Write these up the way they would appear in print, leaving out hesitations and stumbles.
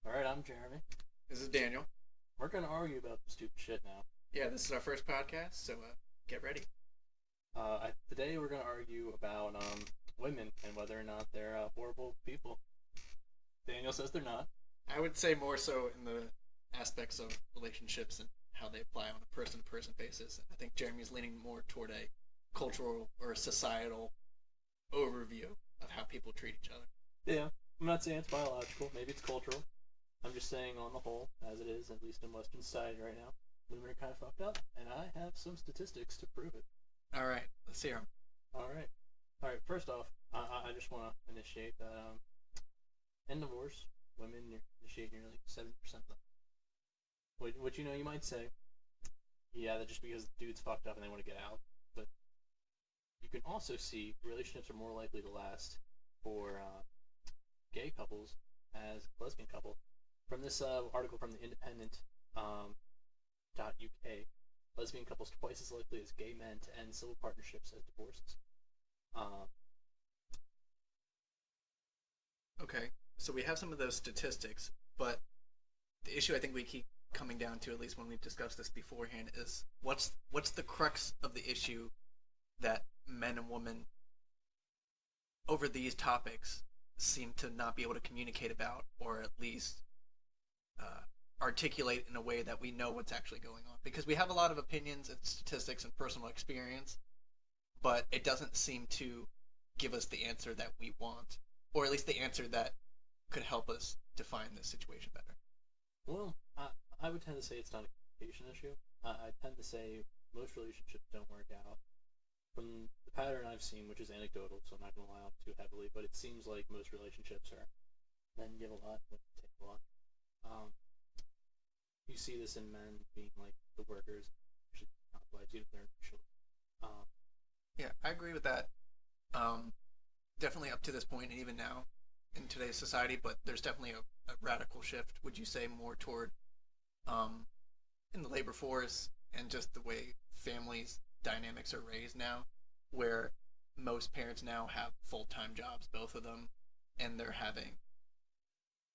Alright, I'm Jeremy. This is Daniel. We're gonna argue about the stupid shit now. Yeah, this is our first podcast, so get ready. Today we're gonna argue about women and whether or not they're horrible people. Daniel says they're not. I would say more so in the aspects of relationships and how they apply on a person-to-person basis. I think Jeremy's leaning more toward a cultural or a societal overview of how people treat each other. Yeah, I'm not saying it's biological. Maybe it's cultural. I'm just saying on the whole, as it is, at least in Western society right now, women are kind of fucked up, and I have some statistics to prove it. All right, let's hear them. All right. First off, I just want to initiate that in divorce, women initiate nearly 70% of them. Which you might say, yeah, that just because the dude's fucked up and they want to get out. But you can also see relationships are more likely to last for gay couples as lesbian couples. From this article from the Independent .uk, lesbian couples twice as likely as gay men to end civil partnerships as divorces. Um, Okay, so we have some of those statistics, but the issue I think we keep coming down to, at least when we've discussed this beforehand, is what's the crux of the issue that men and women over these topics seem to not be able to communicate about, or at least articulate in a way that we know what's actually going on. Because we have a lot of opinions and statistics and personal experience, but it doesn't seem to give us the answer that we want, or at least the answer that could help us define this situation better. well, I would tend to say it's not a communication issue. I tend to say most relationships don't work out. From the pattern I've seen, which is anecdotal, so I'm not going to lie on too heavily, but it seems like most relationships are men give a lot, women take a lot. Um, you see this in men being like the workers, usually conflicts, even if they're initially. Um, Yeah, I agree with that. Um, Definitely up to this point, and even now in today's society, but there's definitely a radical shift, would you say, more toward um, in the labor force and just the way families dynamics are raised now, where most parents now have full-time jobs, both of them, and they're having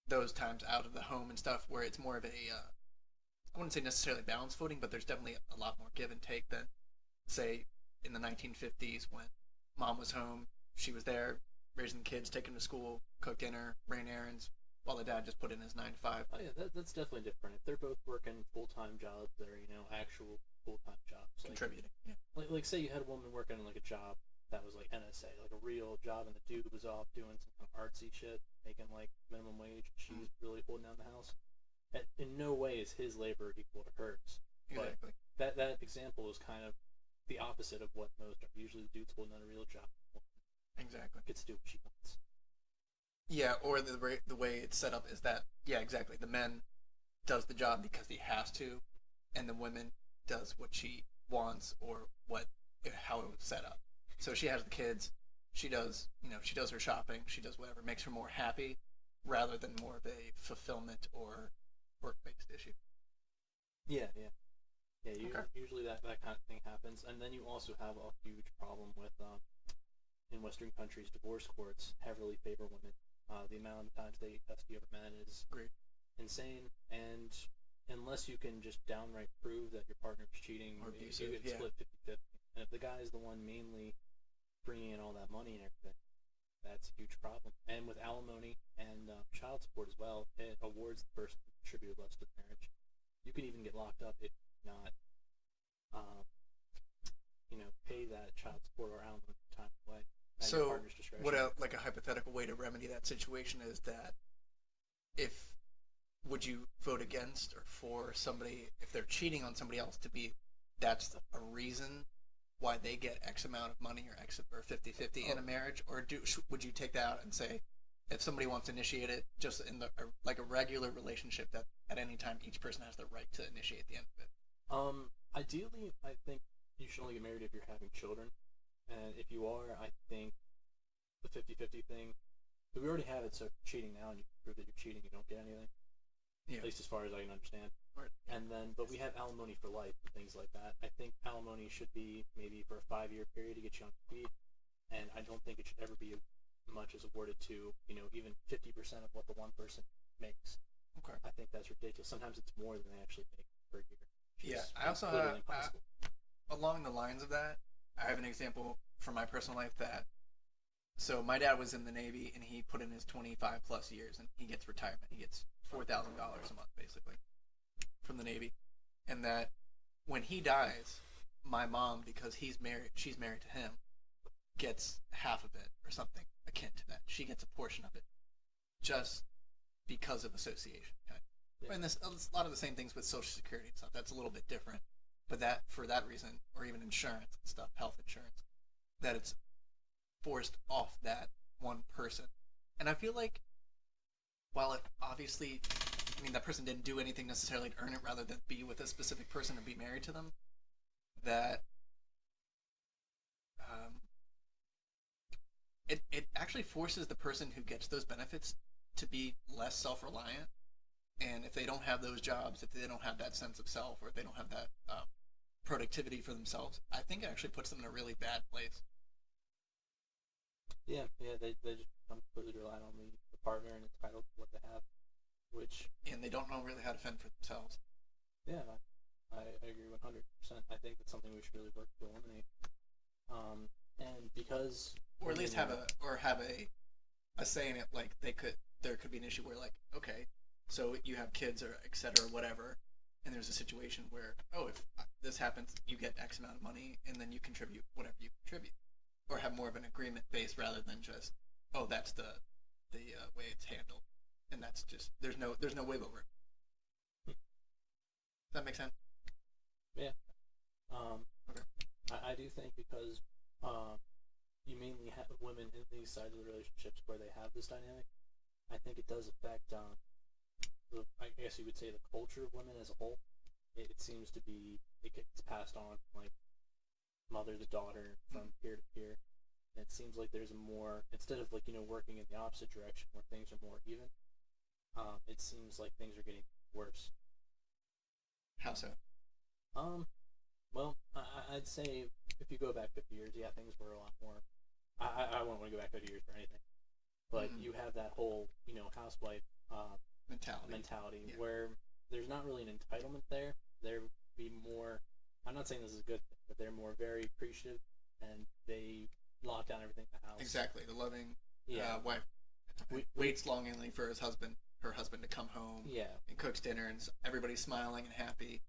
those times out of the home and stuff, where it's more of a I wouldn't say necessarily balanced footing, but there's definitely a lot more give and take than say in the 1950s when mom was home, she was there raising the kids, taking them to school, cook dinner, ran errands, while the dad just put in his 9 to 5. oh yeah, that's definitely different. If they're both working full-time jobs that are actual full-time jobs, Contributing. Yeah. like say you had a woman working in like a job that was like NSA, like a real job, and the dude was off doing some kind of artsy shit, making like minimum wage. She's really holding down the house. In no way is his labor equal to hers. But Exactly. that example is kind of the opposite of what most are. Usually the dude's holding down a real job, the woman Exactly. gets to do what she wants. Yeah, or the way it's set up is that yeah, exactly. The man does the job because he has to, and the woman does what she wants or what how it was set up. So she has the kids, she does her shopping, she does whatever makes her more happy, rather than more of a fulfillment or work-based issue. Yeah. Okay. Usually that kind of thing happens, and then you also have a huge problem with in Western countries, divorce courts heavily favor women. The amount of times they get custody over men is Great. insane, and unless you can just downright prove that your partner's cheating, Or you abusive, get yeah. split 50-50. And if the guy is the one mainly bringing in all that money and everything, that's a huge problem. And with alimony and child support as well, it awards the person who contributed less to the marriage. You can even get locked up if you not, um, pay that child support or alimony time away at your So, partner's discretion. what a like a hypothetical way to remedy that situation is that if would you vote against or for somebody if they're cheating on somebody else to be that's a reason why they get X amount of money or X or 50-50 in a marriage, or would you take that out and say if somebody wants to initiate it just in the like a regular relationship that at any time each person has the right to initiate the end of it? Ideally, I think you should only get married if you're having children. And if you are, I think the 50-50 thing, we already have it, so if you're cheating now and you can prove that you're cheating, you don't get anything. Yeah. At least as far as I can understand. Right. And then, but we have alimony for life and things like that. I think alimony should be maybe for a 5-year period to get you on your feet, and I don't think it should ever be much as awarded to, even 50% of what the one person makes. Okay. I think that's ridiculous. Sometimes it's more than they actually make per year, which Yeah, is I also literally impossible. along the lines of that, I have an example from my personal life that so my dad was in the Navy and he put in his 25 plus years and he gets retirement. He gets $4,000 a month basically from the Navy, and that when he dies, my mom, because she's married to him, gets half of it or something akin to that. She gets a portion of it just because of association. Okay? Yeah. And this a lot of the same things with Social Security and stuff. That's a little bit different, but that for that reason, or even insurance and stuff, health insurance, that it's forced off that one person. And I feel like while it obviously, I mean, that person didn't do anything necessarily to earn it, rather than be with a specific person and be married to them, that um, it actually forces the person who gets those benefits to be less self-reliant. And if they don't have those jobs, if they don't have that sense of self, or if they don't have that productivity for themselves, I think it actually puts them in a really bad place. Yeah, yeah, they just become completely reliant on the partner and entitled to what they have, which, And they don't know really how to fend for themselves. yeah, I agree 100%. I think that's something we should really work to eliminate. And because Or at women, least have a say in it. Like there could be an issue where, like, okay, so you have kids or et cetera, whatever, and there's a situation where, oh, if this happens, you get X amount of money, and then you contribute whatever you contribute, or have more of an agreement base rather than just, oh, that's the way it's handled, and that's just there's no wiggle room. Does that make sense? yeah, um, Okay. I do think because um, you mainly have women in these sides of the relationships where they have this dynamic. I think it does affect, I guess you would say, the culture of women as a whole. It seems to be, it gets passed on from like mother to daughter, from peer to peer. And it seems like there's a more, instead of like, working in the opposite direction where things are more even, it seems like things are getting worse. How so? Um, well, I'd say if you go back 50 years, yeah, things were a lot more. I wouldn't want to go back 50 years for anything, but Mm-hmm. you have that whole, housewife Mentality. mentality Yeah. where there's not really an entitlement there. There be more. I'm not saying this is a good thing, but they're more very appreciative, and they lock down everything in the house. Exactly. The loving Yeah, wife we waits longingly for her husband to come home yeah. and cooks dinner, and everybody's smiling and happy,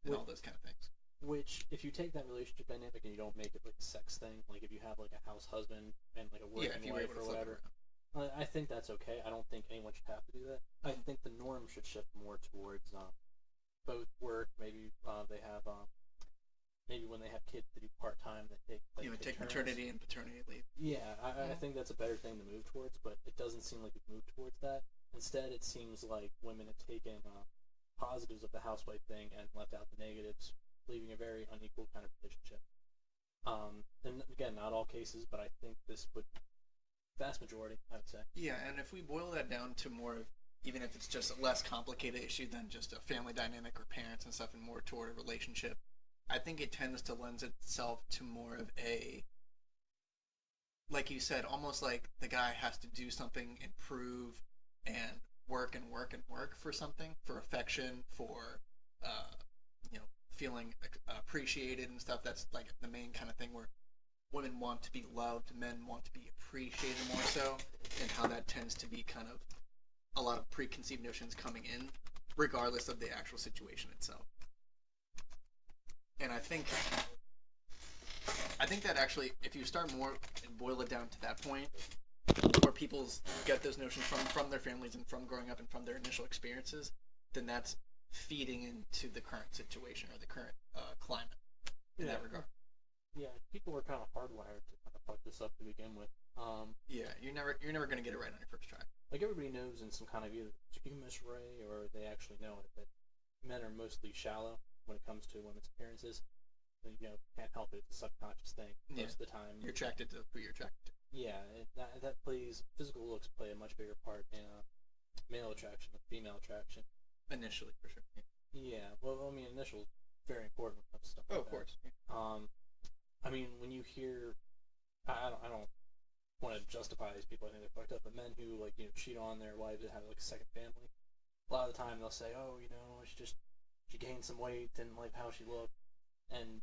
and Which, all those kind of things. which, if you take that relationship dynamic and you don't make it like a sex thing, like if you have like a house husband and like a Yeah, if working you were wife able to or flip it whatever, around. I think that's okay. I don't think anyone should have to do that. I think the norm should shift more towards both work. Maybe they have maybe when they have kids to do part time, they take Take turns. maternity and paternity leave. Yeah, I think that's a better thing to move towards, but it doesn't seem like we've moved towards that. Instead, it seems like women have taken positives of the housewife thing and left out the negatives, leaving a very unequal kind of relationship. And again, not all cases, but I think this would vast majority, I would say. Yeah, and if we boil that down to more of, even if it's just a less complicated issue than just a family dynamic or parents and stuff, and more toward a relationship, I think it tends to lend itself to more of a, like you said, almost like the guy has to do something, improve, and work and work and work for something, for affection, for uh, feeling appreciated and stuff. That's like the main kind of thing where women want to be loved, men want to be appreciated more so, and how that tends to be kind of a lot of preconceived notions coming in, regardless of the actual situation itself. And I think that actually, if you start more and boil it down to that point, where people get those notions from their families and from growing up and from their initial experiences, then that's feeding into the current situation or the current climate in that regard. Yeah, people were kind of hardwired to kind of fuck this up to begin with. Yeah, you're never gonna get it right on your first try. Like everybody knows in some kind of either skewness ray or they actually know it that men are mostly shallow when it comes to women's appearances. Can't help it. It's a subconscious thing most of the time. You're attracted to who you're attracted to. Yeah, that plays, physical looks play a much bigger part in male attraction than female attraction. Initially, for sure. Yeah, well, I mean, initial is very important when it comes to stuff Oh, like of that. course. Yeah. I mean, when you hear, I don't want to justify these people. I think they're fucked up, but men who like cheat on their wives and have like a second family. a lot of the time they'll say, oh, she gained some weight, didn't like how she looked, and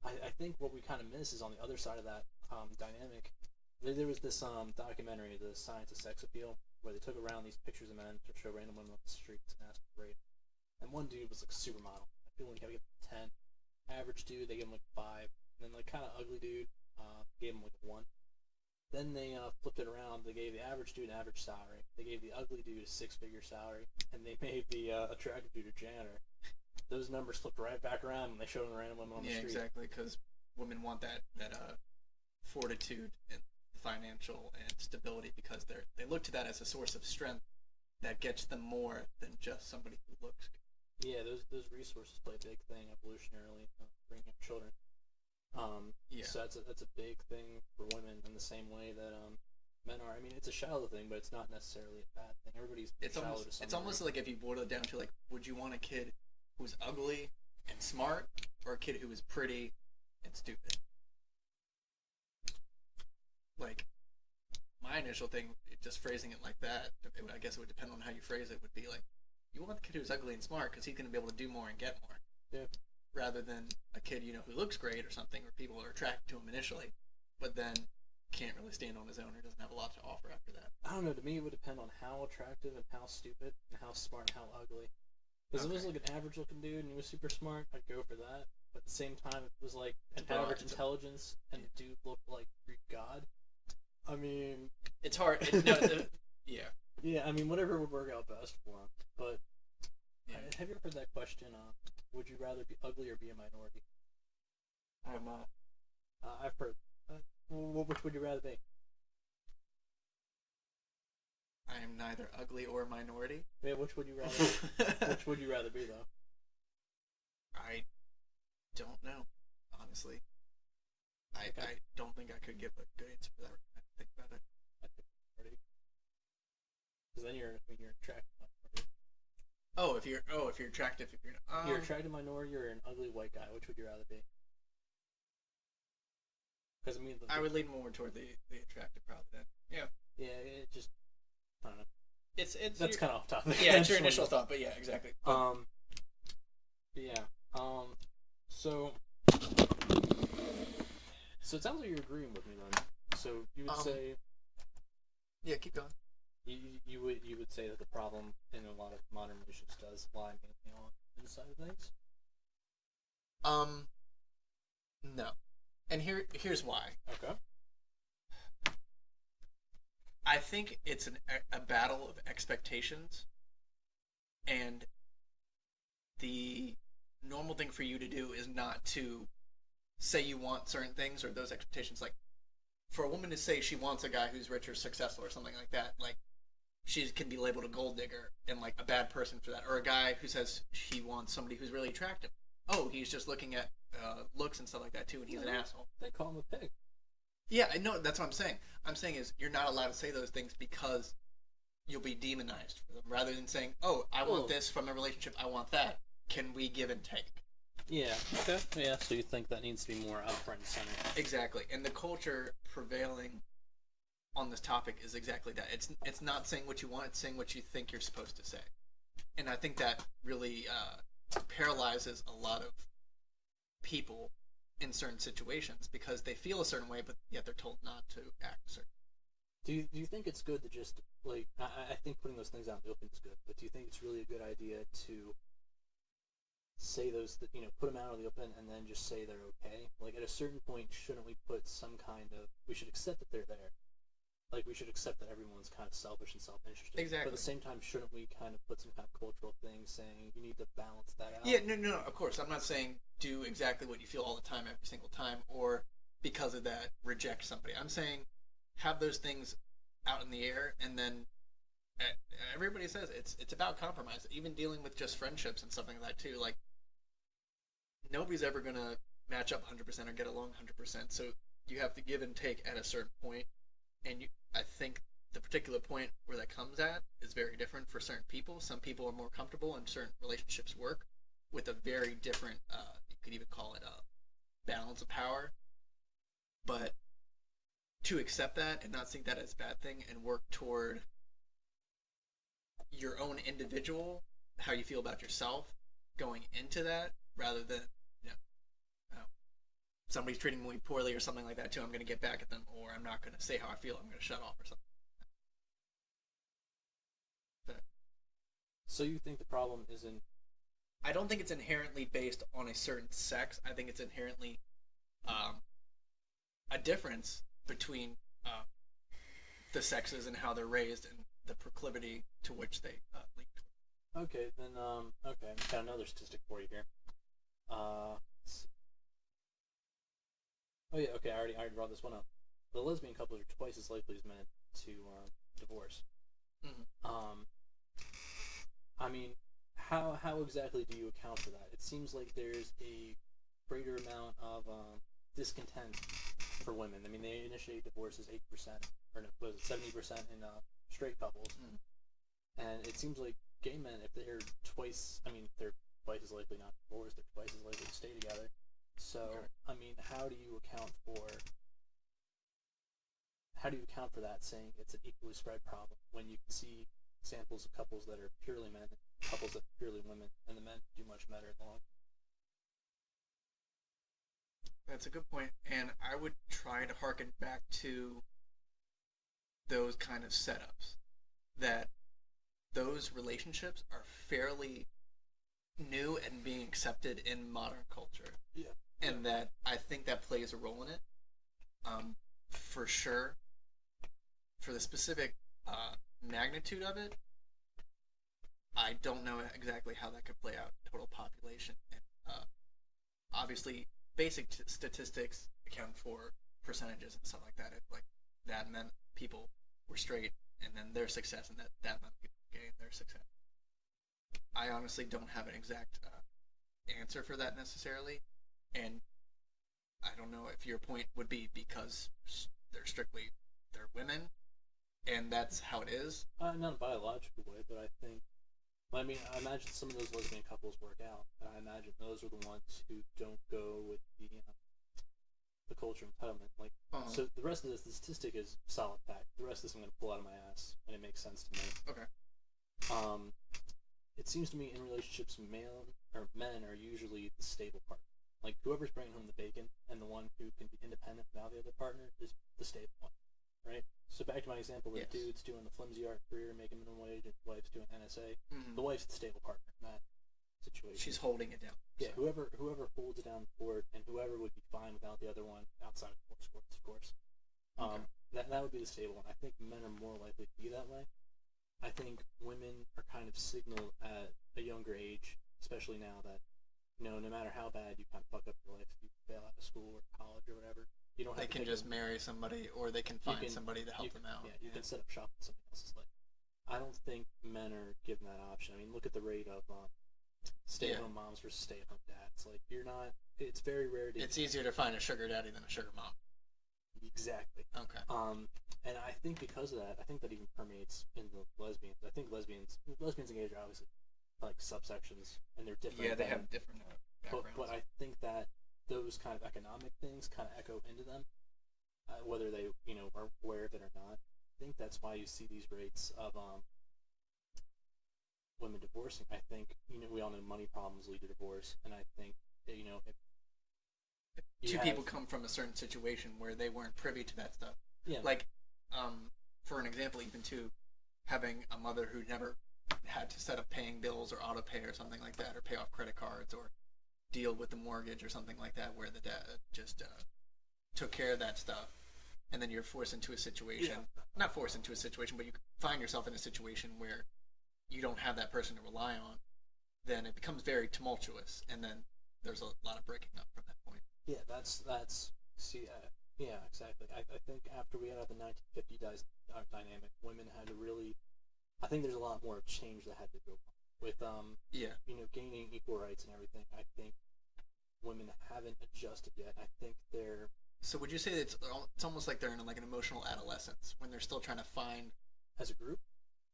I think what we kind of miss is on the other side of that dynamic. There was this documentary, The Science of Sex Appeal, where they took around these pictures of men to show random women on the streets and asked for rate. And one dude was like a supermodel. I feel like he got to give him 10. Average dude, they gave him like 5. And then like kind of ugly dude, gave him like 1. Then they flipped it around. They gave the average dude an average salary. They gave the ugly dude a 6-figure salary, and they made the attractive dude a janitor. Those numbers flipped right back around when they showed them random women on the street. Yeah, exactly, because women want that fortitude and financial and stability because they look to that as a source of strength that gets them more than just somebody who looks good. Yeah, those resources play a big thing evolutionarily, bringing up children. Yeah. So that's a big thing for women in the same way that men are. I mean, it's a shallow thing, but it's not necessarily a bad thing. Everybody's shallow to some It's almost like if you boil it down to like, would you want a kid who's ugly and smart, or a kid who is pretty and stupid? Like, my initial thing, just phrasing it like that, I guess it would depend on how you phrase it, would be like, you want the kid who's ugly and smart because he's going to be able to do more and get more. Yeah. Rather than a kid, who looks great or something, or people are attracted to him initially, but then can't really stand on his own or doesn't have a lot to offer after that. I don't know. To me, it would depend on how attractive and how stupid and how smart and how ugly. Because if it was like an average looking dude and he was super smart, I'd go for that. But at the same time, if it was like an average intelligence and the dude looked like Greek god, I mean, it's hard. Yeah. Yeah, I mean, whatever would work out best for him. But have you ever heard that question? Would you rather be ugly or be a minority? I have not. I've heard. Which would you rather be? I am neither ugly or a minority. Yeah, which would you rather? Which would you rather be though? I don't know, honestly. I don't think I could give a good answer for that. I think about it. I think minority. Because then you're attractive minority. If you're attractive, if you're you're attractive minority or an ugly white guy, which would you rather be? Because I mean, I would lean more toward the attractive probably then. Yeah. Yeah, it just I don't know. It's that's kind of off topic. Yeah, it's your initial thought, but yeah, exactly. Yeah. So it sounds like you're agreeing with me then. So you would say. Yeah, keep going. You would say that the problem in a lot of modern relationships does lie mainly on this side of things. No, and here's why. Okay. I think it's a battle of expectations, and the normal thing for you to do is not to say you want certain things or those expectations. Like, for a woman to say she wants a guy who's rich or successful or something like that, like, she can be labeled a gold digger and like a bad person for that. Or a guy who says he wants somebody who's really attractive. Oh, he's just looking at looks and stuff like that too, and he's an asshole. They call him a pig. Yeah, I know. That's what I'm saying. I'm saying is you're not allowed to say those things because you'll be demonized for them. Rather than saying, "Oh, I want this from a relationship. I want that. Can we give and take?" Yeah. Okay. Yeah. So you think that needs to be more upfront and center? Exactly. And the culture prevailing on this topic is exactly that. It's not saying what you want. It's saying what you think you're supposed to say. And I think that really paralyzes a lot of people in certain situations because they feel a certain way, but yet they're told not to act a certain way. Do you think it's good to just like I think putting those things out in the open is good, but do you think it's really a good idea to say those put them out in the open and then just say they're okay? Like at a certain point, shouldn't we put some kind of we should accept that they're there? Like we should accept that everyone's kind of selfish and self-interested. Exactly. But at the same time, shouldn't we kind of put some kind of cultural thing saying you need to balance that out? Yeah, no, of course. I'm not saying do exactly what you feel all the time every single time or because of that reject somebody. I'm saying have those things out in the air and then everybody says it's about compromise. Even dealing with just friendships and something like that too. Like nobody's ever going to match up 100% or get along 100%. So you have to give and take at a certain point. And I think the particular point where that comes at is very different for certain people. Some people are more comfortable and certain relationships work with a very different, you could even call it a balance of power. But to accept that and not see that as a bad thing and work toward your own individual, how you feel about yourself going into that, rather than you know, oh, somebody's treating me poorly or something like that too. I'm going to get back at them, or I'm not going to say how I feel. I'm going to shut off or something. But So you think the problem isn't? I don't think it's inherently based on a certain sex. I think it's inherently um, a difference between uh, the sexes and how they're raised and the proclivity to which they lean toward. Okay, then okay, got another statistic for you here. Let's see. Oh yeah, okay, I already brought this one up. The lesbian couples are twice as likely as men to divorce. Mm-hmm. Um, I mean, how exactly do you account for that? It seems like there's a greater amount of discontent for women. I mean, they initiate divorces 80%, or no, was it 70% in straight couples, and it seems like gay men, if they're twice, I mean, they're twice as likely not to divorce, they're twice as likely to stay together. So, Okay. I mean, how do you account for that, saying it's an equally spread problem when you can see samples of couples that are purely men and couples that are purely women, and the men do much better in the long. That's a good point, and I would try to harken back to those kind of setups. That those relationships are fairly new and being accepted in modern culture, Yeah. and that I think that plays a role in it, for sure. For the specific magnitude of it, I don't know exactly how that could play out in total population. And obviously, basic statistics account for percentages and stuff like that. It, like that meant people were straight, and then their success, and that meant people were gay and their success. I honestly don't have an exact answer for that necessarily, and I don't know if your point would be because they're women, and that's how it is. Not in a biological way, but I think. I mean, I imagine some of those lesbian couples work out, and I imagine those are the ones who don't go with the culture entitlement. Like, so the rest of this, the statistic is solid fact. The rest of this I'm going to pull out of my ass, and it makes sense to me. Okay. It seems to me in relationships, men are usually the stable partner. Like whoever's bringing home the bacon, and the one who can be independent without the other partner is the stable one, right? So back to my example, the Yes. dude's doing the flimsy art career, making minimum wage, and the wife's doing NSA. Mm-hmm. The wife's the stable partner in that situation. She's holding it down. Yeah, So. whoever holds it down for it, and whoever would be fine without the other one outside of divorce courts, of course. Okay. That would be the stable one. I think men are more likely to be that way. I think women are kind of signaled at a younger age, especially now that no matter how bad you kind of fuck up your life, if you fail out of school or college or whatever, you don't have They to can pick just them. marry somebody, or they can find somebody to help them out. Yeah, you can set up shop in somebody else's life. I don't think men are given that option. I mean, look at the rate of stay-at-home moms versus stay-at-home dads. Like, you're not. It's very rare to. It's easier to find a sugar daddy than a sugar mom. Exactly. Okay. And I think because of that, I think that even permeates in the lesbians. I think lesbians and gays are obviously like subsections, and they're different. Yeah, they have different backgrounds. But I think that those kind of economic things kind of echo into them, whether they are aware of it or not. I think that's why you see these rates of women divorcing. I think we all know money problems lead to divorce, and I think that, if two people come from a certain situation where they weren't privy to that stuff. Yeah. Like, for an example, even too, having a mother who never had to set up paying bills or auto pay or something like that, or pay off credit cards, or deal with the mortgage or something like that, where the dad just took care of that stuff, and then you're forced into a situation, not forced into a situation, but you find yourself in a situation where you don't have that person to rely on, then it becomes very tumultuous, and then there's a lot of breaking up from that point. Yeah, that's yeah, exactly. I think after we had the 1950 dynamic, women had to really. I think there's a lot more change that had to go on with gaining equal rights and everything. I think women haven't adjusted yet. I think they're. So would you say that it's almost like they're in like an emotional adolescence when they're still trying to find as a group?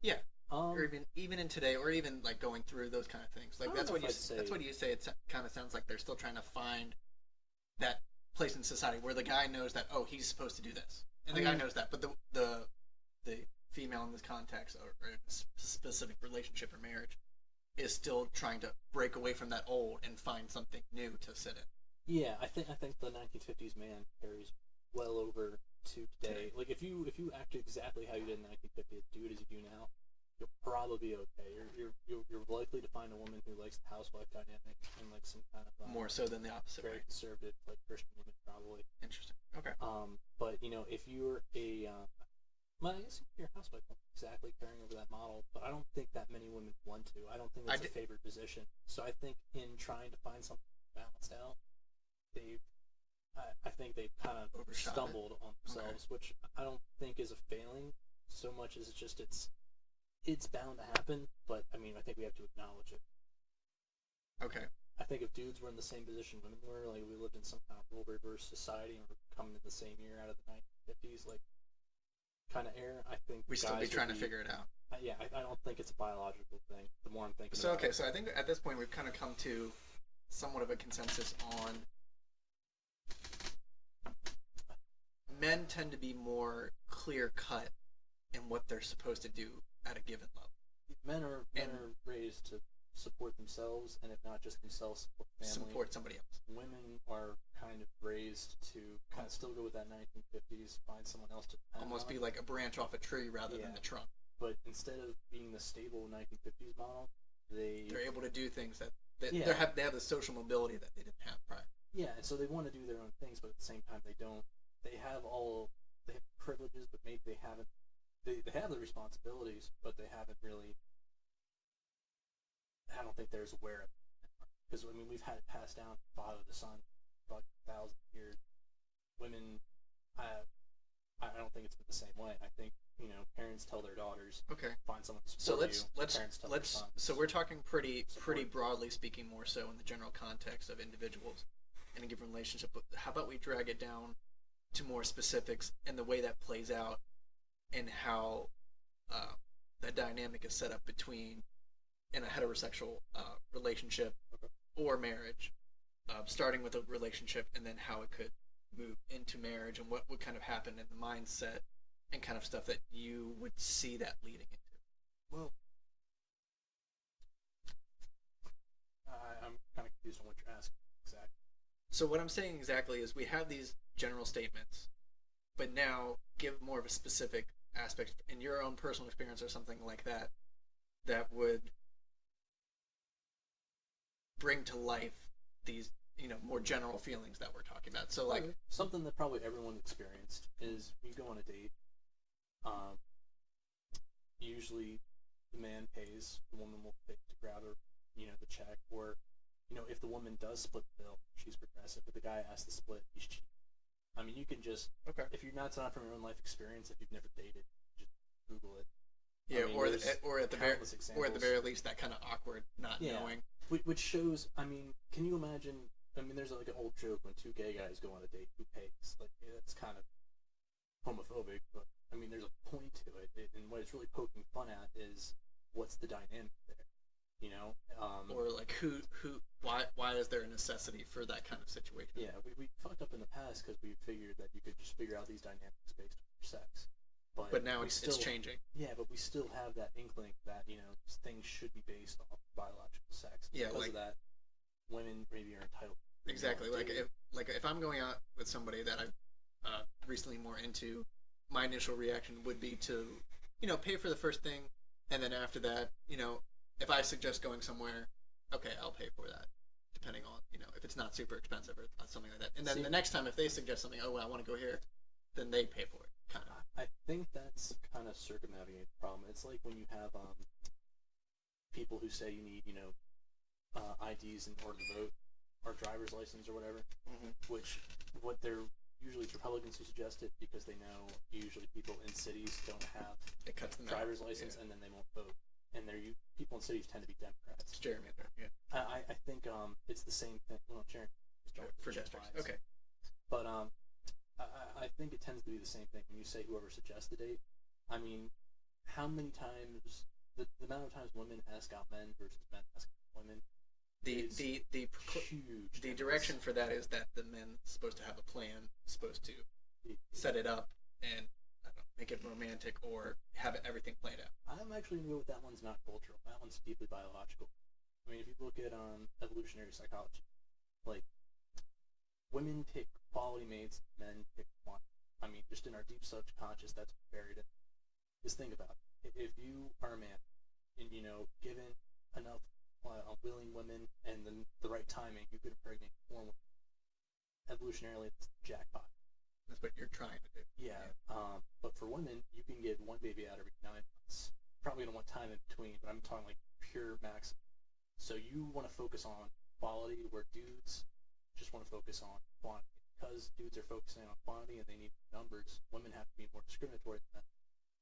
Yeah. Or even in today, or even like going through those kind of things. Like that's what you say. It kind of sounds like they're still trying to find that place in society where the guy knows that he's supposed to do this, and the guy knows that, but the female in this context or in this specific relationship or marriage is still trying to break away from that old and find something new to sit in. Yeah, I think the 1950s man carries well over to today. Like if you act exactly how you did in 1950, do it as you do now, you'll probably be okay. You're likely to find a woman who likes the housewife dynamic and like some kind of More so than the opposite very way. conservative like Christian woman probably. Interesting. Okay. But if you're a well, I guess your housewife won't exactly carrying over that model, but I don't think that many women want to. I don't think that's a favored position. So I think in trying to find something balanced out, they've I think they've kind of stumbled on themselves, which I don't think is a failing so much as it's bound to happen. But I mean, I think we have to acknowledge it. Okay. I think if dudes were in the same position women were, like we lived in some kind of role reverse society and we're coming in the same year out of the 1950s, like kind of era, I think we still be trying to figure it out. Yeah, I don't think it's a biological thing. The more I'm thinking. So okay, so I think at this point we've kind of come to somewhat of a consensus on men tend to be more clear cut in what they're supposed to do at a given level. Men are raised to support themselves, and if not just themselves, support somebody else. Women are kind of raised to kind of still go with that 1950s, find someone else to depend almost on. Be like a branch off a tree rather than the trunk. But instead of being the stable 1950s model, they're able to do things that they have the social mobility that they didn't have prior. Yeah, and so they want to do their own things, but at the same time they don't. They have privileges, but maybe they haven't. They have the responsibilities, but they haven't really. I don't think they're as aware of it. Because, I mean, we've had it passed down from father to son for like 1,000 years. Women, I don't think it's been the same way. I think, parents tell their daughters, find someone to support you. So we're talking pretty broadly speaking, more so in the general context of individuals in a given relationship. But how about we drag it down to more specifics and the way that plays out and how the dynamic is set up between in a heterosexual relationship or marriage, starting with a relationship and then how it could move into marriage and what would kind of happen in the mindset and kind of stuff that you would see that leading into. Well, I'm kind of confused on what you're asking exactly. So what I'm saying exactly is we have these general statements, but now give more of a specific aspect in your own personal experience or something like that that would bring to life these more general feelings that we're talking about. So like something that probably everyone experienced is you go on a date. Usually the man pays, the woman will pick to grab her, the check, or if the woman does split the bill, she's progressive. If the guy asks to split, he's cheap. I mean, you can just if you're not from your own life experience, if you've never dated, just Google it. Yeah, I mean, or at the very least that kind of awkward not knowing. Which shows, I mean, can you imagine? I mean, there's like an old joke when two gay guys go on a date, who pays? Like, that's kind of homophobic, but I mean, there's a point to it, and what it's really poking fun at is what's the dynamic there, or like why is there a necessity for that kind of situation? Yeah, we fucked up in the past because we figured that you could just figure out these dynamics based on your sex. But now it's changing. Yeah, but we still have that inkling that things should be based off biological sex. Yeah, because of that, women maybe are entitled. Exactly. If I'm going out with somebody that I'm recently more into, my initial reaction would be to pay for the first thing, and then after that, if I suggest going somewhere, okay, I'll pay for that, depending on if it's not super expensive or something like that. And then the next time, if they suggest something, oh, well, I want to go here, then they pay for it. Kind of. I think that's kind of circumnavigating the problem. It's like when you have people who say you need, IDs in order to vote, or driver's license or whatever, which what they're usually it's Republicans who suggest it because they know usually people in cities don't have driver's license and then they won't vote. And people in cities tend to be Democrats. It's gerrymandering, yeah. I think it's the same thing. Well, gerrymandering for districts. Okay. But I think it tends to be the same thing when you say whoever suggests the date. I mean, how many times the amount of times women ask out men versus men ask out women. The direction for that is that the men's supposed to have a plan, supposed to set it up, and I don't know, make it romantic or have everything played out. I'm actually gonna go with that one's not cultural. That one's deeply biological. I mean, if you look at evolutionary psychology, like women pick quality mates, men pick quantity. I mean, just in our deep subconscious, that's buried in. Just think about it. If you are a man and given enough willing women and the right timing, you could impregnate 4 women. Evolutionarily, it's jackpot. That's what you're trying to do. Yeah. But for women, you can get one baby out every 9 months. Probably gonna want time in between, but I'm talking like pure max. So you want to focus on quality, where dudes just want to focus on quantity. Because dudes are focusing on quantity and they need numbers, women have to be more discriminatory than men.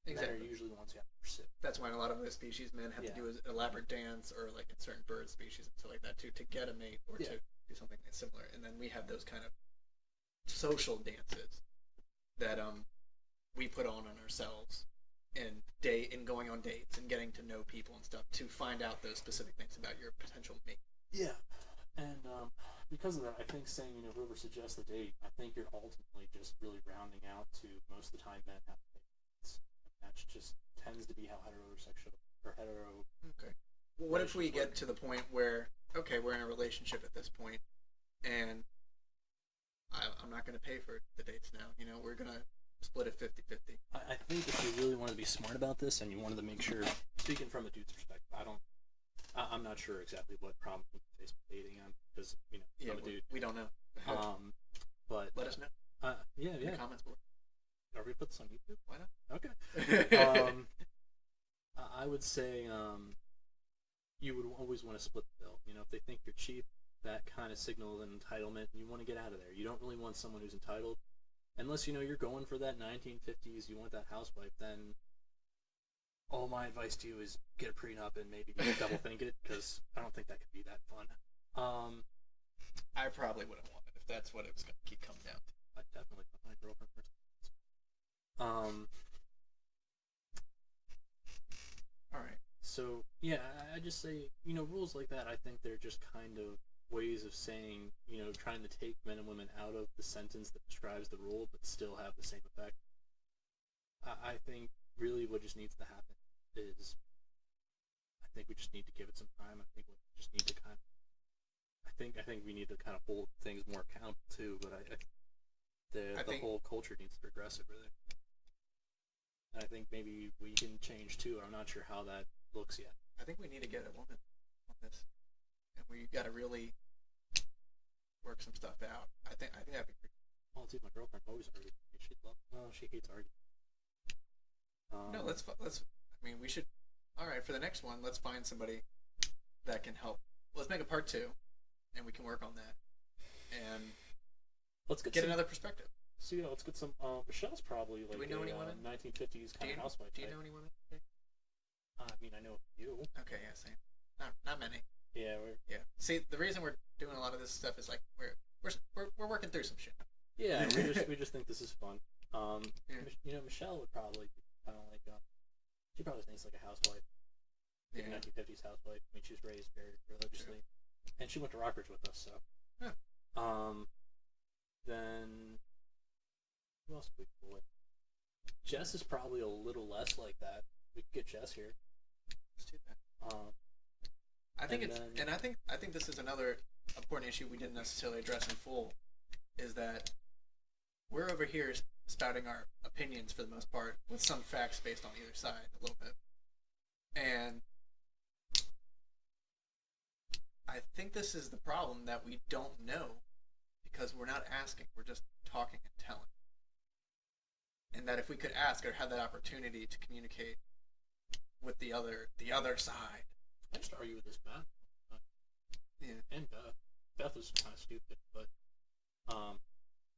Exactly. Men are usually the ones who have to pursue. That's why in a lot of other species, men have to do an elaborate dance, or like in certain bird species and stuff like that too, to get a mate or to do something similar. And then we have those kind of social dances that we put on ourselves in going on dates and getting to know people and stuff to find out those specific things about your potential mate. Yeah, and because of that, I think saying whoever suggests the date, I think you're ultimately just really rounding out to most of the time men have dates. That just tends to be how heterosexual or hetero. Okay. Well, what if we get to the point where we're in a relationship at this point, and I'm not going to pay for the dates now. We're going to split it 50-50. I think if you really wanted to be smart about this and you wanted to make sure, speaking from a dude's perspective, I'm not sure exactly what problem we face with dating on because I'm a dude. We don't know. But let us know. In the comments board. Are we put this on YouTube? Why not? Okay. I would say you would always want to split the bill. If they think you're cheap, that kind of signals an entitlement, and you want to get out of there. You don't really want someone who's entitled. Unless you're going for that 1950s, you want that housewife, then all my advice to you is get a prenup and maybe double think it, because I don't think that could be that fun. I probably wouldn't want it if that's what it was going to keep coming down to. I definitely put my girlfriend first. Alright. So, yeah, I just say, rules like that, I think they're just kind of ways of saying, trying to take men and women out of the sentence that describes the rule, but still have the same effect. I think really what just needs to happen is, I think we just need to give it some time. I think we just need to I think we need to kind of hold things more accountable too. But the whole culture needs to progress it really. And I think maybe we can change too. I'm not sure how that looks yet. I think we need to get a woman on this, and we got to really work some stuff out. I think that'd be pretty. Well, see, my girlfriend always argues. She hates arguing. No, let's. I mean, we should. All right, for the next one, let's find somebody that can help. Let's make a part 2, and we can work on that, and let's get another perspective. So let's get some. Michelle's probably like do we know any women? 1950s kind of housewife. Do you know any women? I mean, I know a few. Okay, yeah, same. Not many. Yeah, See, the reason we're doing a lot of this stuff is like we're working through some shit. Yeah, we just think this is fun. Michelle would probably kind of like she probably thinks like a housewife, like a 1950s housewife. I mean, she was raised very religiously, and she went to Rockbridge with us. So, then who else would we pull with? Jess is probably a little less like that. We could get Jess here. Let's do that. I think this is another important issue we didn't necessarily address in full, is that we're over here spouting our opinions for the most part with some facts based on either side a little bit. And I think this is the problem, that we don't know because we're not asking, we're just talking and telling. And that if we could ask or have that opportunity to communicate with the other side. I used to argue with this Beth. Yeah. And Beth. Beth was kind of stupid, but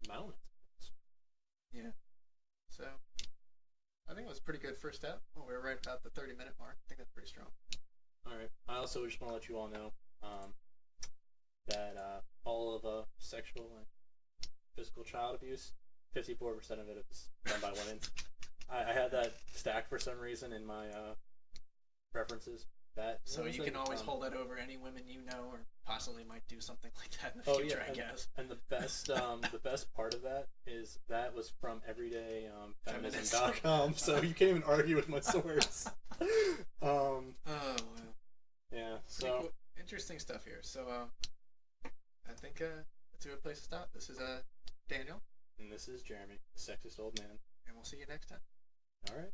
Madeline. Yeah. So I think it was a pretty good first step. Well, we were right about the 30-minute mark. I think that's pretty strong. Alright. I also just want to let you all know that all of sexual and physical child abuse, 54% of it is done by women. I had that stacked for some reason in my references. that. So what was you it? can always hold that over any women you know, or possibly might do something like that in the Oh future, yeah, I guess. and the best part of that is that was from Feminist. everydayfeminism.com. So you can't even argue with my source. Oh wow. Yeah. Pretty So cool. Interesting stuff here. So I think that's a good place to stop. This is Daniel, and this is Jeremy, the sexist old man. and we'll see you next time. All right.